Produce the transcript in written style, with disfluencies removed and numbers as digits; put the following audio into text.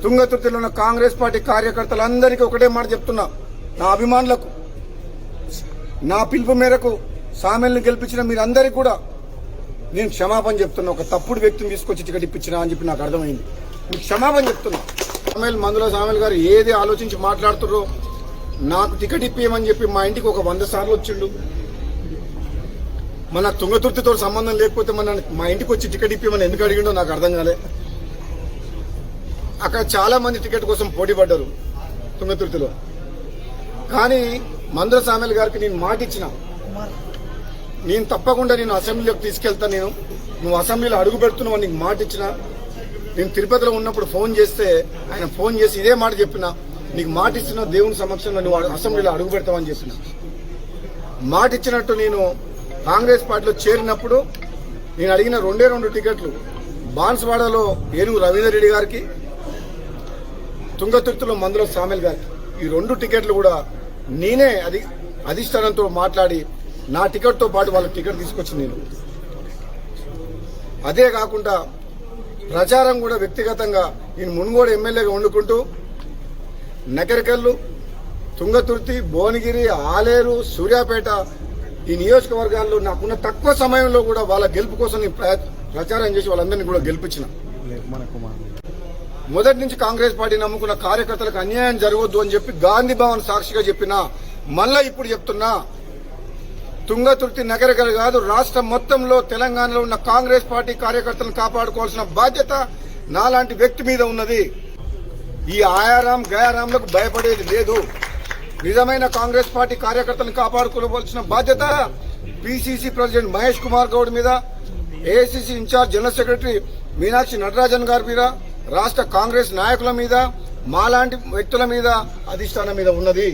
తుంగతుర్తిలో ఉన్న కాంగ్రెస్ పార్టీ కార్యకర్తలందరికీ ఒకటే మాట చెప్తున్నా, నా అభిమానులకు, నా పిలుపు మేరకు సామెల్ని గెలిపించిన మీరందరికీ కూడా నేను క్షమాపణ చెప్తున్నా. ఒక తప్పుడు వ్యక్తిని తీసుకొచ్చి టికెట్ ఇప్పించినా అని చెప్పి నాకు అర్థమైంది. మీకు క్షమాపణ చెప్తున్నా. మందుల సామెల్ గారు ఏది ఆలోచించి మాట్లాడుతుర్రో, నాకు టికెట్ ఇప్పియమని చెప్పి మా ఇంటికి ఒక 100 సార్లు వచ్చిండు. మన తుంగతుర్తితో సంబంధం లేకపోతే మా ఇంటికి వచ్చి టికెట్ ఇప్పియమని ఎందుకు అడిగిండో నాకు అర్థం కాలే. అక్కడ చాలా మంది టికెట్ కోసం పోటీ పడ్డారు తుంగతుర్తిలో. కానీ మందుల సామెల్ గారికి నేను మాట ఇచ్చిన, నేను తప్పకుండా నేను అసెంబ్లీలోకి తీసుకెళ్తా, నువ్వు అసెంబ్లీలో అడుగు పెడుతున్నావు నీకు మాట ఇచ్చిన. నేను తిరుపతిలో ఉన్నప్పుడు ఫోన్ చేస్తే ఆయన ఫోన్ చేసి ఇదే మాట చెప్పిన, నీకు మాట ఇస్తున్న దేవుని సమక్షంలో నువ్వు అసెంబ్లీలో అడుగు పెడతావని చెప్పిన. మాట ఇచ్చినట్టు నేను కాంగ్రెస్ పార్టీలో చేరినప్పుడు నేను అడిగిన 2 టికెట్లు బాన్స్వాడలో ఏనుగు రవీందర్ రెడ్డి గారికి, తుంగతుర్తిలో మందుల సామెల్ గారికి, ఈ 2 టికెట్లు కూడా నేనే అధిష్టానంతో మాట్లాడి నా టికెట్తో పాటు వాళ్ళకి టికెట్ తీసుకొచ్చింది నేను. అదే కాకుండా ప్రచారం కూడా వ్యక్తిగతంగా నేను మునుగోడు ఎమ్మెల్యేగా వండుకుంటూ నకరికల్లు, తుంగతుర్తి, భువనగిరి, ఆలేరు, సూర్యాపేట ఈ నియోజకవర్గాల్లో నాకున్న తక్కువ సమయంలో కూడా వాళ్ళ గెలుపు కోసం నేను ప్రచారం చేసి వాళ్ళందరినీ కూడా గెలిపించిన. మొదటి నుంచి కాంగ్రెస్ పార్టీ నమ్ముకున్న కార్యకర్తలకు అన్యాయం జరగొద్దు అని చెప్పి గాంధీ భవన్ సాక్షిగా చెప్పినా, మళ్ళా ఇప్పుడు చెప్తున్నా, తుంగతుర్తి నగరకల్ కాదు రాష్ట్రం మొత్తంలో తెలంగాణలో ఉన్న కాంగ్రెస్ పార్టీ కార్యకర్తలను కాపాడుకోవాల్సిన బాధ్యత నాలాంటి వ్యక్తి మీద ఉన్నది. ఈ ఆయారాం గయారాంలకు భయపడేది లేదు. నిజమైన కాంగ్రెస్ పార్టీ కార్యకర్తలను కాపాడుకోవాల్సిన బాధ్యత పిసిసి ప్రెసిడెంట్ మహేష్ కుమార్ గౌడ్ మీద, AICC incharge general secretary Meenakshi Natarajan గారి మీద, రాష్ట్ర కాంగ్రెస్ నాయకుల మీద, మాలాంటి వ్యక్తుల మీద, అధిష్టానం మీద ఉన్నది.